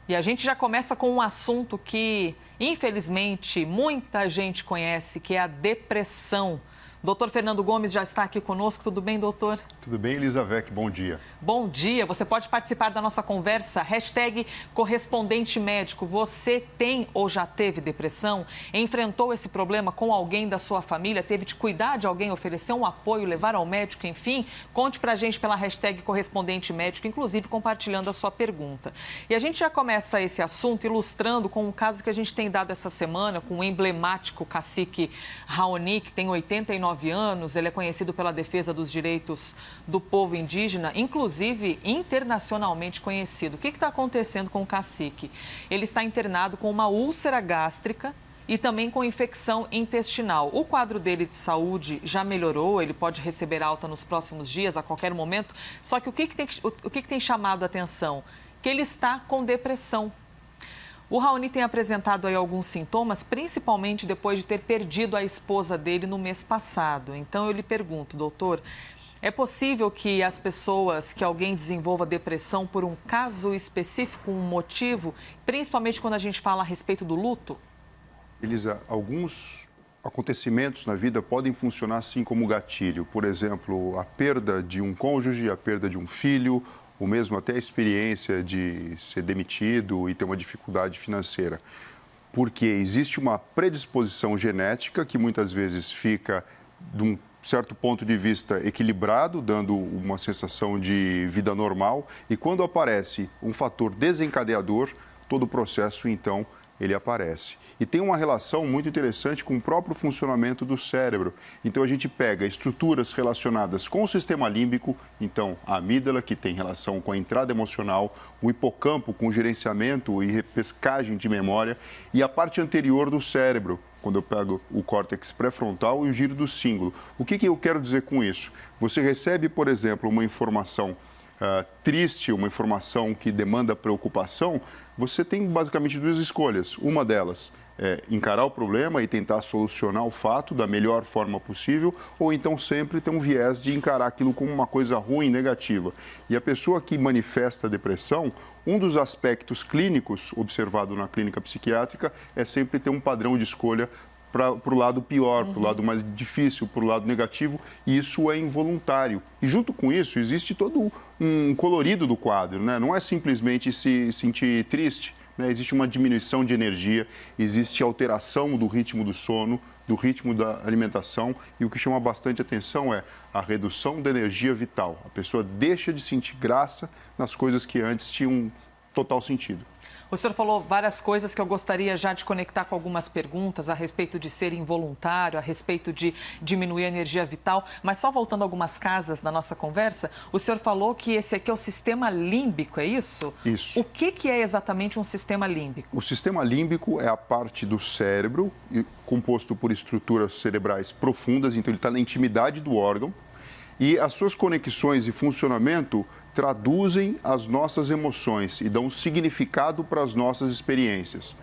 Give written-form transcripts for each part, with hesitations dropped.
E a gente já começa com um assunto que, infelizmente, muita gente conhece, que é a depressão. Doutor Fernando Gomes já está aqui conosco. Tudo bem, doutor? Tudo bem, Elizavec. Bom dia. Bom dia. Você pode participar da nossa conversa. Hashtag correspondente médico. Você tem ou já teve depressão? Enfrentou esse problema com alguém da sua família? Teve de cuidar de alguém, oferecer um apoio, levar ao médico, enfim? Conte pra gente pela hashtag correspondente médico, inclusive compartilhando a sua pergunta. E a gente já começa esse assunto ilustrando com um caso que a gente tem dado essa semana com o emblemático cacique Raoni, que tem 89 anos, ele é conhecido pela defesa dos direitos do povo indígena, inclusive internacionalmente conhecido. O que está acontecendo com o cacique? Ele está internado com uma úlcera gástrica e também com infecção intestinal. O quadro dele de saúde já melhorou, ele pode receber alta nos próximos dias, a qualquer momento, só que o que tem chamado a atenção? Que ele está com depressão. O Raoni tem apresentado aí alguns sintomas, principalmente depois de ter perdido a esposa dele no mês passado. Então eu lhe pergunto, doutor, é possível que as pessoas, que alguém desenvolva depressão por um caso específico, um motivo, principalmente quando a gente fala a respeito do luto? Elisa, alguns acontecimentos na vida podem funcionar assim como gatilho. Por exemplo, a perda de um cônjuge, a perda de um filho, ou mesmo até a experiência de ser demitido e ter uma dificuldade financeira. Porque existe uma predisposição genética que muitas vezes fica de um certo ponto de vista equilibrado, dando uma sensação de vida normal, e quando aparece um fator desencadeador, todo o processo, então, ele aparece. E tem uma relação muito interessante com o próprio funcionamento do cérebro. Então, a gente pega estruturas relacionadas com o sistema límbico, então, a amígdala, que tem relação com a entrada emocional, o hipocampo, com gerenciamento e repescagem de memória, e a parte anterior do cérebro, quando eu pego o córtex pré-frontal e o giro do cíngulo. O que eu quero dizer com isso? Você recebe, por exemplo, uma informação triste, uma informação que demanda preocupação, você tem basicamente duas escolhas. Uma delas é encarar o problema e tentar solucionar o fato da melhor forma possível, ou então sempre ter um viés de encarar aquilo como uma coisa ruim, negativa. E a pessoa que manifesta depressão, um dos aspectos clínicos observado na clínica psiquiátrica é sempre ter um padrão de escolha para o lado pior, para o lado mais difícil, para o lado negativo, e isso é involuntário. E junto com isso, existe todo um colorido do quadro, né? Não é simplesmente se sentir triste, né? Existe uma diminuição de energia, existe alteração do ritmo do sono, do ritmo da alimentação, e o que chama bastante atenção é a redução da energia vital. A pessoa deixa de sentir graça nas coisas que antes tinham total sentido. O senhor falou várias coisas que eu gostaria já de conectar com algumas perguntas a respeito de ser involuntário, a respeito de diminuir a energia vital, mas só voltando a algumas casas da nossa conversa, o senhor falou que esse aqui é o sistema límbico, é isso? Isso. O que é exatamente um sistema límbico? O sistema límbico é a parte do cérebro composto por estruturas cerebrais profundas, então ele está na intimidade do órgão, e as suas conexões e funcionamento traduzem as nossas emoções e dão significado para as nossas experiências.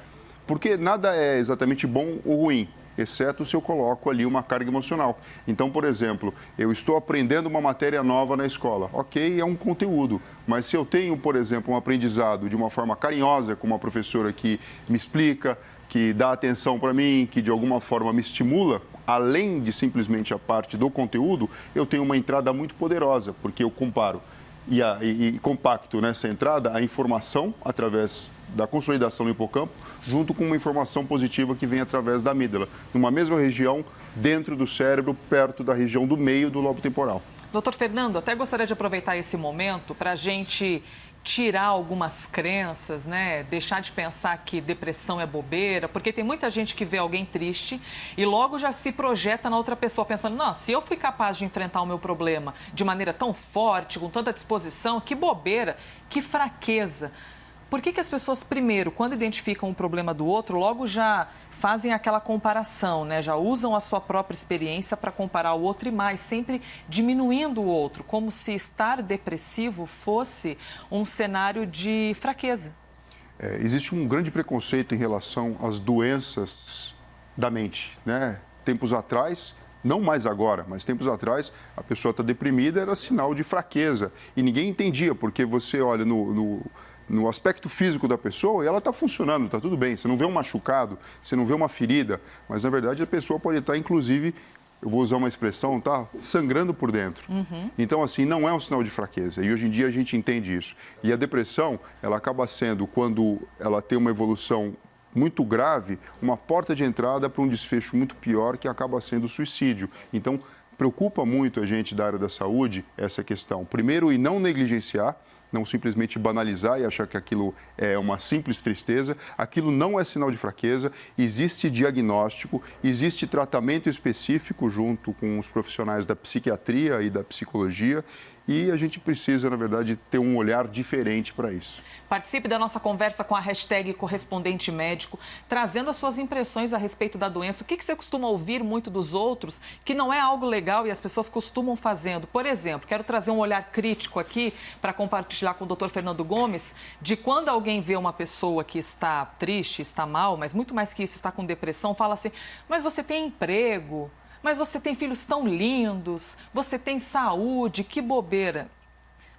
Porque nada é exatamente bom ou ruim, exceto se eu coloco ali uma carga emocional. Então, por exemplo, eu estou aprendendo uma matéria nova na escola. Ok, é um conteúdo, mas se eu tenho, por exemplo, um aprendizado de uma forma carinhosa, com uma professora que me explica, que dá atenção para mim, que de alguma forma me estimula, além de simplesmente a parte do conteúdo, eu tenho uma entrada muito poderosa, porque eu comparo e compacto nessa entrada a informação através da consolidação do hipocampo, junto com uma informação positiva que vem através da amígdala, numa mesma região, dentro do cérebro, perto da região do meio do lobo temporal. Doutor Fernando, até gostaria de aproveitar esse momento para a gente tirar algumas crenças, né? Deixar de pensar que depressão é bobeira, porque tem muita gente que vê alguém triste e logo já se projeta na outra pessoa, pensando, não, se eu fui capaz de enfrentar o meu problema de maneira tão forte, com tanta disposição, que bobeira, que fraqueza. Por que as pessoas, primeiro, quando identificam o problema do outro, logo já fazem aquela comparação, né? Já usam a sua própria experiência para comparar o outro e mais, sempre diminuindo o outro, como se estar depressivo fosse um cenário de fraqueza. Existe um grande preconceito em relação às doenças da mente, né? Tempos atrás, não mais agora, mas tempos atrás, a pessoa está deprimida, era sinal de fraqueza. E ninguém entendia, porque você olha no aspecto físico da pessoa e ela está funcionando, está tudo bem. Você não vê um machucado, você não vê uma ferida, mas na verdade a pessoa pode estar, inclusive, eu vou usar uma expressão, tá sangrando por dentro. Então, assim, não é um sinal de fraqueza. E hoje em dia a gente entende isso. E a depressão, ela acaba sendo, quando ela tem uma evolução muito grave, uma porta de entrada para um desfecho muito pior, que acaba sendo o suicídio. Então, preocupa muito a gente da área da saúde essa questão. Primeiro, e não negligenciar, não simplesmente banalizar e achar que aquilo é uma simples tristeza. Aquilo não é sinal de fraqueza, existe diagnóstico, existe tratamento específico junto com os profissionais da psiquiatria e da psicologia e a gente precisa, na verdade, ter um olhar diferente para isso. Participe da nossa conversa com a hashtag Correspondente Médico, trazendo as suas impressões a respeito da doença. O que você costuma ouvir muito dos outros, que não é algo legal e as pessoas costumam fazendo? Por exemplo, quero trazer um olhar crítico aqui para compartilhar com o Dr. Fernando Gomes, de quando alguém vê uma pessoa que está triste, está mal, mas muito mais que isso, está com depressão, fala assim, mas você tem emprego, mas você tem filhos tão lindos, você tem saúde, que bobeira.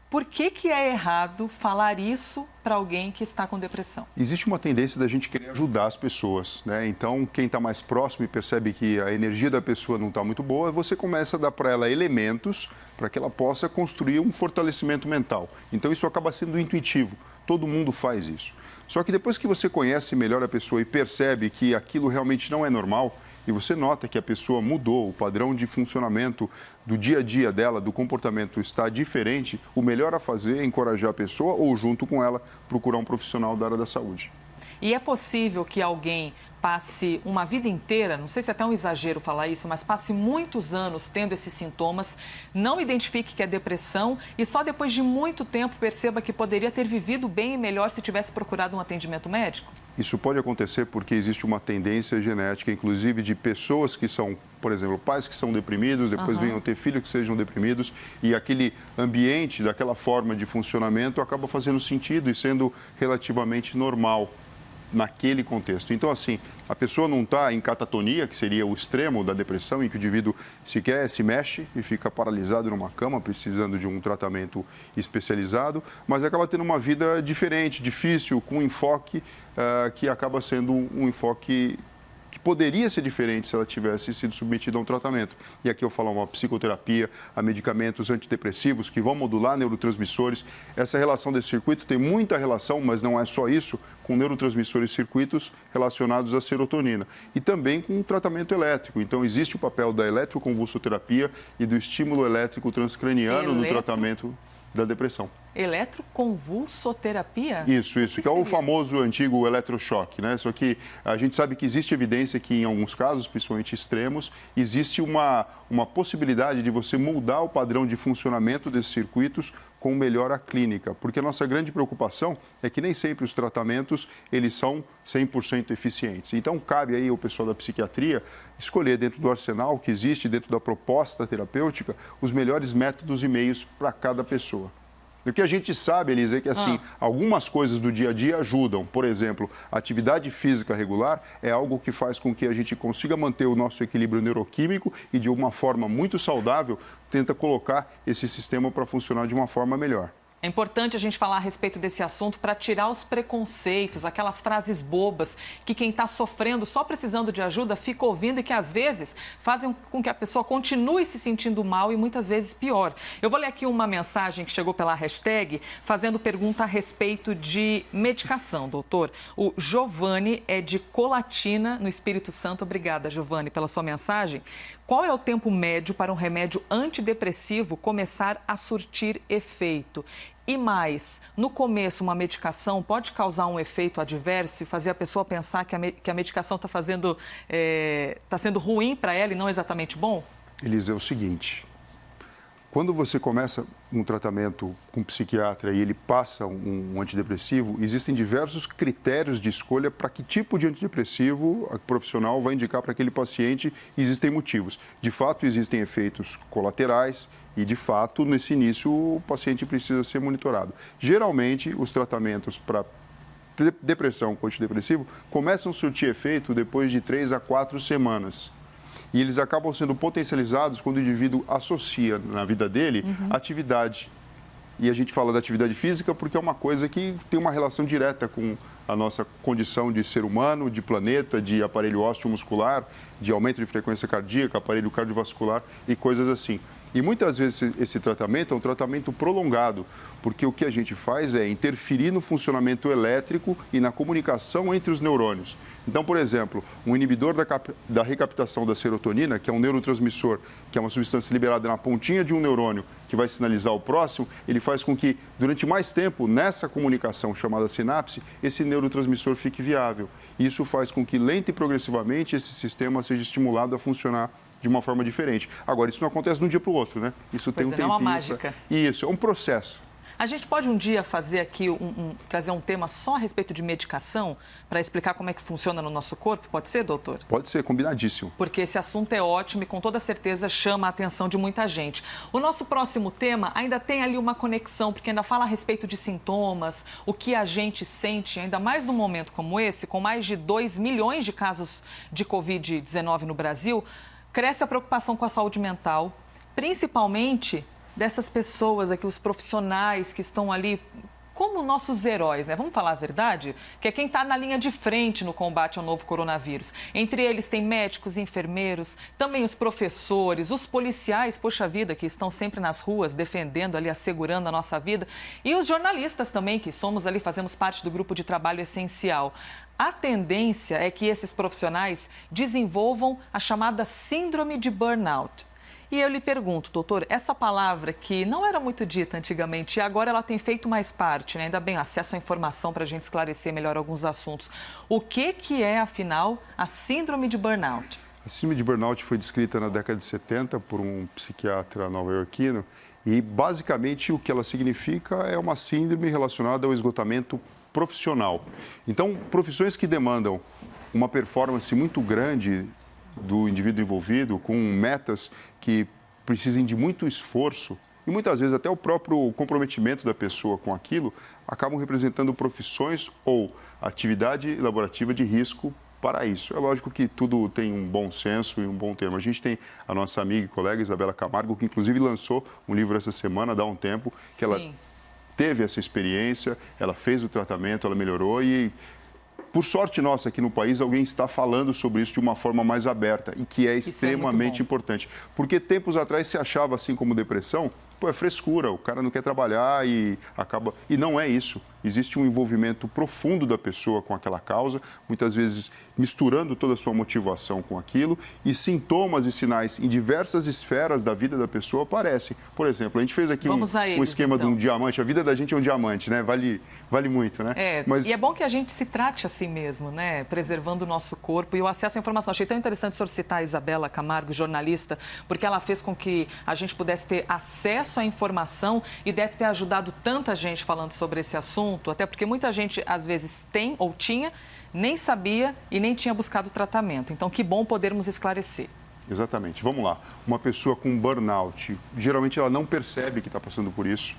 Por que é errado falar isso para alguém que está com depressão? Existe uma tendência da gente querer ajudar as pessoas, né? Então, quem está mais próximo e percebe que a energia da pessoa não está muito boa, você começa a dar para ela elementos para que ela possa construir um fortalecimento mental. Então, isso acaba sendo intuitivo. Todo mundo faz isso. Só que depois que você conhece melhor a pessoa e percebe que aquilo realmente não é normal, e você nota que a pessoa mudou, o padrão de funcionamento do dia a dia dela, do comportamento está diferente, o melhor a fazer é encorajar a pessoa ou, junto com ela, procurar um profissional da área da saúde. E é possível que alguém passe uma vida inteira, não sei se é até um exagero falar isso, mas passe muitos anos tendo esses sintomas, não identifique que é depressão e só depois de muito tempo perceba que poderia ter vivido bem e melhor se tivesse procurado um atendimento médico? Isso pode acontecer porque existe uma tendência genética, inclusive de pessoas que são, por exemplo, pais que são deprimidos, depois venham ter filhos que sejam deprimidos e aquele ambiente, daquela forma de funcionamento acaba fazendo sentido e sendo relativamente normal naquele contexto. Então, assim, a pessoa não está em catatonia, que seria o extremo da depressão, em que o indivíduo sequer se mexe e fica paralisado numa cama, precisando de um tratamento especializado, mas acaba tendo uma vida diferente, difícil, com um enfoque que acaba sendo um enfoque que poderia ser diferente se ela tivesse sido submetida a um tratamento. E aqui eu falo uma psicoterapia, a medicamentos antidepressivos que vão modular neurotransmissores. Essa relação desse circuito tem muita relação, mas não é só isso, com neurotransmissores e circuitos relacionados à serotonina. E também com o tratamento elétrico. Então, existe o papel da eletroconvulsoterapia e do estímulo elétrico transcraniano no tratamento da depressão. Eletroconvulsoterapia? Isso, que é o famoso antigo eletrochoque, né? Só que a gente sabe que existe evidência que em alguns casos, principalmente extremos, existe uma possibilidade de você mudar o padrão de funcionamento desses circuitos com melhora clínica, porque a nossa grande preocupação é que nem sempre os tratamentos eles são 100% eficientes. Então, cabe aí ao pessoal da psiquiatria escolher dentro do arsenal que existe, dentro da proposta terapêutica, os melhores métodos e meios para cada pessoa. O que a gente sabe, Elisa, é que assim, algumas coisas do dia a dia ajudam. Por exemplo, a atividade física regular é algo que faz com que a gente consiga manter o nosso equilíbrio neuroquímico e, de uma forma muito saudável, tenta colocar esse sistema para funcionar de uma forma melhor. É importante a gente falar a respeito desse assunto para tirar os preconceitos, aquelas frases bobas que quem está sofrendo, só precisando de ajuda, fica ouvindo e que às vezes fazem com que a pessoa continue se sentindo mal e muitas vezes pior. Eu vou ler aqui uma mensagem que chegou pela hashtag fazendo pergunta a respeito de medicação, doutor. O Giovanni é de Colatina, no Espírito Santo. Obrigada, Giovanni, pela sua mensagem. Qual é o tempo médio para um remédio antidepressivo começar a surtir efeito? E mais, no começo, uma medicação pode causar um efeito adverso e fazer a pessoa pensar que a medicação está sendo ruim para ela e não exatamente bom? Elisa, é o seguinte, quando você começa um tratamento com um psiquiatra e ele passa um antidepressivo, existem diversos critérios de escolha para que tipo de antidepressivo o profissional vai indicar para aquele paciente e existem motivos. De fato, existem efeitos colaterais e, de fato, nesse início, o paciente precisa ser monitorado. Geralmente, os tratamentos para depressão com antidepressivo começam a surtir efeito depois de 3 a 4 semanas. E eles acabam sendo potencializados quando o indivíduo associa na vida dele atividade E a gente fala da atividade física porque é uma coisa que tem uma relação direta com a nossa condição de ser humano, de planeta, de aparelho ósseo-muscular, de aumento de frequência cardíaca, aparelho cardiovascular e coisas assim. E muitas vezes esse tratamento é um tratamento prolongado, porque o que a gente faz é interferir no funcionamento elétrico e na comunicação entre os neurônios. Então, por exemplo, um inibidor da recaptação da serotonina, que é um neurotransmissor, que é uma substância liberada na pontinha de um neurônio que vai sinalizar o próximo, ele faz com que, durante mais tempo, nessa comunicação chamada sinapse, esse neurotransmissor fique viável. Isso faz com que, lenta e progressivamente, esse sistema seja estimulado a funcionar de uma forma diferente. Agora, isso não acontece de um dia para o outro, né? Isso tem um tempinho. Não é uma mágica. Isso, é um processo. A gente pode um dia fazer aqui, trazer um tema só a respeito de medicação, para explicar como é que funciona no nosso corpo? Pode ser, doutor? Pode ser, combinadíssimo. Porque esse assunto é ótimo e com toda certeza chama a atenção de muita gente. O nosso próximo tema ainda tem ali uma conexão, porque ainda fala a respeito de sintomas, o que a gente sente, ainda mais num momento como esse, com mais de 2 milhões de casos de Covid-19 no Brasil, cresce a preocupação com a saúde mental, principalmente dessas pessoas aqui, os profissionais que estão ali como nossos heróis, né? Vamos falar a verdade? Que é quem está na linha de frente no combate ao novo coronavírus. Entre eles tem médicos, enfermeiros, também os professores, os policiais, poxa vida, que estão sempre nas ruas defendendo ali, assegurando a nossa vida. E os jornalistas também, que somos ali, fazemos parte do grupo de trabalho essencial. A tendência é que esses profissionais desenvolvam a chamada síndrome de burnout. E eu lhe pergunto, doutor, essa palavra que não era muito dita antigamente e agora ela tem feito mais parte, né? Ainda bem, acesso à informação para a gente esclarecer melhor alguns assuntos. O que é, afinal, a síndrome de burnout? A síndrome de burnout foi descrita na década de 70 por um psiquiatra nova-iorquino e, basicamente, o que ela significa é uma síndrome relacionada ao esgotamento profissional. Então, profissões que demandam uma performance muito grande do indivíduo envolvido, com metas que precisem de muito esforço e muitas vezes até o próprio comprometimento da pessoa com aquilo, acabam representando profissões ou atividade laborativa de risco para isso. É lógico que tudo tem um bom senso e um bom termo. A gente tem a nossa amiga e colega Isabela Camargo, que inclusive lançou um livro essa semana, dá um tempo, que Sim. ela teve essa experiência, ela fez o tratamento, ela melhorou e, por sorte nossa, aqui no país, alguém está falando sobre isso de uma forma mais aberta e que é extremamente importante. Porque tempos atrás se achava, assim como depressão, é frescura, o cara não quer trabalhar e acaba... E não é isso. Existe um envolvimento profundo da pessoa com aquela causa, muitas vezes misturando toda a sua motivação com aquilo, e sintomas e sinais em diversas esferas da vida da pessoa aparecem. Por exemplo, a gente fez aqui um esquema de um diamante. A vida da gente é um diamante, né? Vale muito, né? E é bom que a gente se trate assim mesmo, né? Preservando o nosso corpo e o acesso à informação. Achei tão interessante o senhor citar a Isabela Camargo, jornalista, porque ela fez com que a gente pudesse ter acesso à informação e deve ter ajudado tanta gente falando sobre esse assunto, até porque muita gente, às vezes, tem ou tinha, nem sabia e nem tinha buscado tratamento. Então, que bom podermos esclarecer. Exatamente. Vamos lá. Uma pessoa com burnout, geralmente ela não percebe que está passando por isso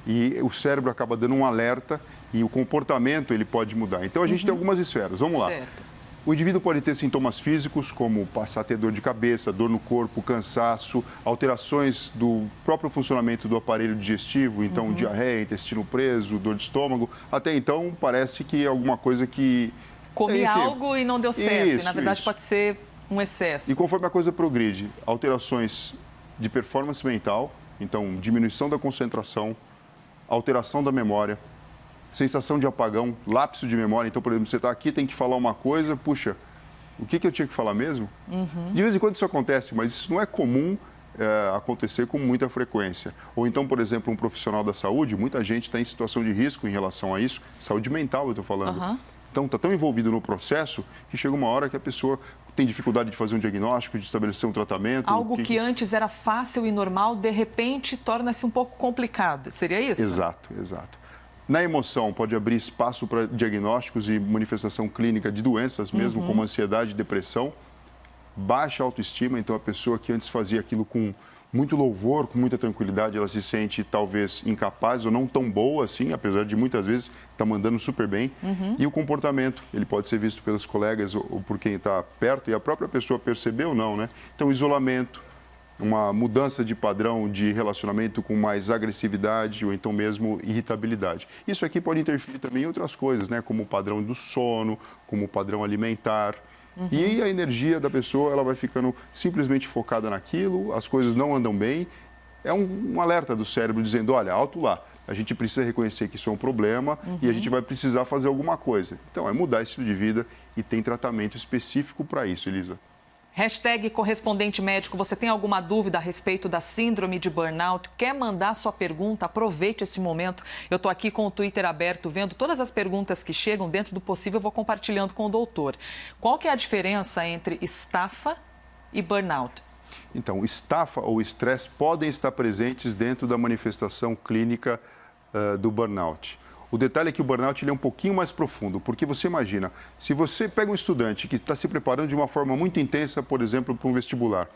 e o cérebro acaba dando um alerta e o comportamento ele pode mudar. Então, a gente tem algumas esferas. Vamos lá. Certo. O indivíduo pode ter sintomas físicos, como passar a ter dor de cabeça, dor no corpo, cansaço, alterações do próprio funcionamento do aparelho digestivo, então diarreia, intestino preso, dor de estômago. Até então, parece que é alguma coisa que... Comi algo e não deu certo, isso, e na verdade pode ser um excesso. E conforme a coisa progride, alterações de performance mental, então diminuição da concentração, alteração da memória, sensação de apagão, lapso de memória. Então, por exemplo, você está aqui, tem que falar uma coisa, puxa, o que eu tinha que falar mesmo? De vez em quando isso acontece, mas isso não é comum acontecer com muita frequência. Ou então, por exemplo, um profissional da saúde, muita gente está em situação de risco em relação a isso, saúde mental eu estou falando. Então, está tão envolvido no processo que chega uma hora que a pessoa tem dificuldade de fazer um diagnóstico, de estabelecer um tratamento. Algo que antes era fácil e normal, de repente, torna-se um pouco complicado. Seria isso? Exato, exato. Na emoção, pode abrir espaço para diagnósticos e manifestação clínica de doenças mesmo, como ansiedade e depressão. Baixa autoestima, então a pessoa que antes fazia aquilo com muito louvor, com muita tranquilidade, ela se sente talvez incapaz ou não tão boa assim, apesar de muitas vezes estar mandando super bem. E o comportamento, ele pode ser visto pelos colegas ou por quem está perto e a própria pessoa perceber ou não, né? Então, isolamento, uma mudança de padrão de relacionamento com mais agressividade ou então mesmo irritabilidade. Isso aqui pode interferir também em outras coisas, né? Como o padrão do sono, como o padrão alimentar. E a energia da pessoa ela vai ficando simplesmente focada naquilo, as coisas não andam bem. É um alerta do cérebro dizendo, olha, alto lá, a gente precisa reconhecer que isso é um problema e a gente vai precisar fazer alguma coisa. Então, é mudar esse estilo de vida e tem tratamento específico para isso, Elisa. Hashtag correspondente médico, você tem alguma dúvida a respeito da síndrome de burnout? Quer mandar sua pergunta? Aproveite esse momento. Eu estou aqui com o Twitter aberto, vendo todas as perguntas que chegam. Dentro do possível, eu vou compartilhando com o doutor. Qual que é a diferença entre estafa e burnout? Então, estafa ou estresse podem estar presentes dentro da manifestação clínica do burnout. O detalhe é que o burnout ele é um pouquinho mais profundo, porque você imagina, se você pega um estudante que está se preparando de uma forma muito intensa, por exemplo, para um vestibular,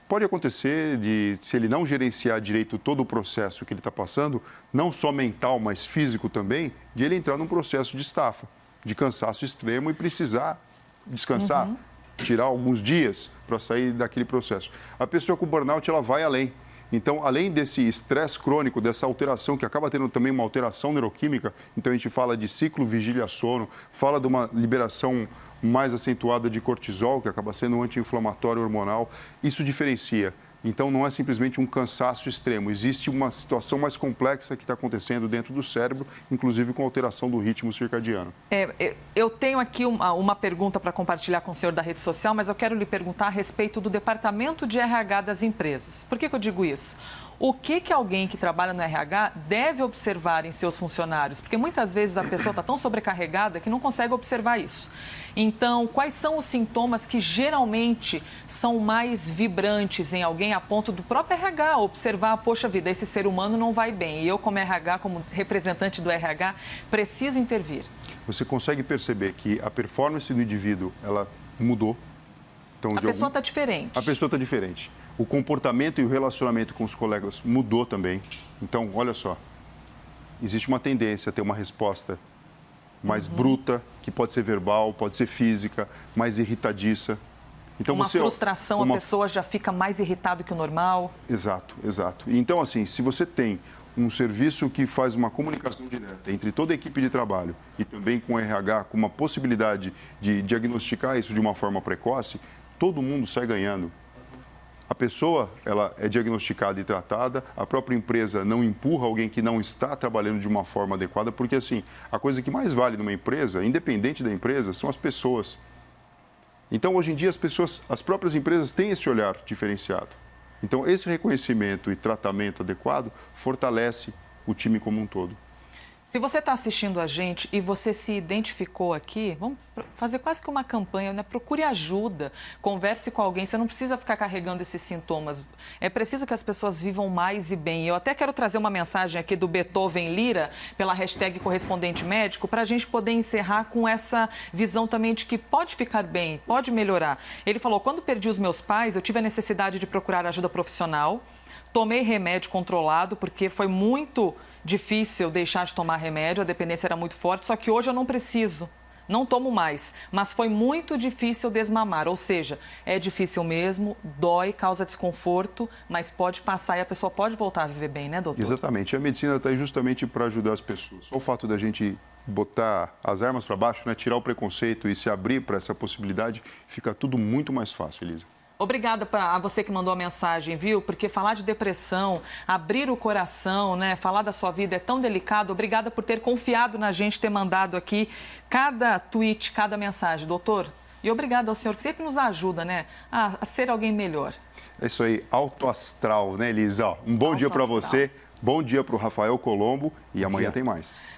pode acontecer de, se ele não gerenciar direito todo o processo que ele está passando, não só mental, mas físico também, de ele entrar num processo de estafa, de cansaço extremo e precisar descansar, tirar alguns dias para sair daquele processo. A pessoa com burnout, ela vai além. Então, além desse estresse crônico, dessa alteração, que acaba tendo também uma alteração neuroquímica, então a gente fala de ciclo vigília-sono, fala de uma liberação mais acentuada de cortisol, que acaba sendo um anti-inflamatório hormonal, isso diferencia. Então, não é simplesmente um cansaço extremo, existe uma situação mais complexa que está acontecendo dentro do cérebro, inclusive com alteração do ritmo circadiano. Eu tenho aqui uma pergunta para compartilhar com o senhor da rede social, mas eu quero lhe perguntar a respeito do departamento de RH das empresas. Por que eu digo isso? O que alguém que trabalha no RH deve observar em seus funcionários? Porque muitas vezes a pessoa está tão sobrecarregada que não consegue observar isso. Então, quais são os sintomas que geralmente são mais vibrantes em alguém a ponto do próprio RH observar, poxa vida, esse ser humano não vai bem e eu como RH, como representante do RH, preciso intervir? Você consegue perceber que a performance do indivíduo, ela mudou. Então, a pessoa está diferente. A pessoa está diferente. O comportamento e o relacionamento com os colegas mudou também. Então, olha só, existe uma tendência a ter uma resposta mais bruta, que pode ser verbal, pode ser física, mais irritadiça. Então, uma frustração, a pessoa já fica mais irritada que o normal. Exato, exato. Então, assim, se você tem um serviço que faz uma comunicação direta entre toda a equipe de trabalho e também com o RH, com uma possibilidade de diagnosticar isso de uma forma precoce, todo mundo sai ganhando. A pessoa, ela é diagnosticada e tratada, a própria empresa não empurra alguém que não está trabalhando de uma forma adequada, porque, assim, a coisa que mais vale numa empresa, independente da empresa, são as pessoas. Então, hoje em dia, as próprias empresas têm esse olhar diferenciado. Então, esse reconhecimento e tratamento adequado fortalece o time como um todo. Se você está assistindo a gente e você se identificou aqui, vamos fazer quase que uma campanha, né? Procure ajuda, converse com alguém, você não precisa ficar carregando esses sintomas. É preciso que as pessoas vivam mais e bem. Eu até quero trazer uma mensagem aqui do Beethoven Lira, pela hashtag correspondente médico, para a gente poder encerrar com essa visão também de que pode ficar bem, pode melhorar. Ele falou, quando perdi os meus pais, eu tive a necessidade de procurar ajuda profissional, tomei remédio controlado, porque foi muito difícil deixar de tomar remédio, a dependência era muito forte, só que hoje eu não preciso, não tomo mais. Mas foi muito difícil desmamar, ou seja, é difícil mesmo, dói, causa desconforto, mas pode passar e a pessoa pode voltar a viver bem, né, doutor? Exatamente, a medicina está aí justamente para ajudar as pessoas. Só o fato da gente botar as armas para baixo, né, tirar o preconceito e se abrir para essa possibilidade, fica tudo muito mais fácil, Elisa. Obrigada a você que mandou a mensagem, viu? Porque falar de depressão, abrir o coração, né? Falar da sua vida é tão delicado. Obrigada por ter confiado na gente, ter mandado aqui cada tweet, cada mensagem, doutor. E obrigada ao senhor que sempre nos ajuda, né? A ser alguém melhor. É isso aí, alto astral, né, Elisa? Um bom dia para você, bom dia para o Rafael Colombo e amanhã tem mais.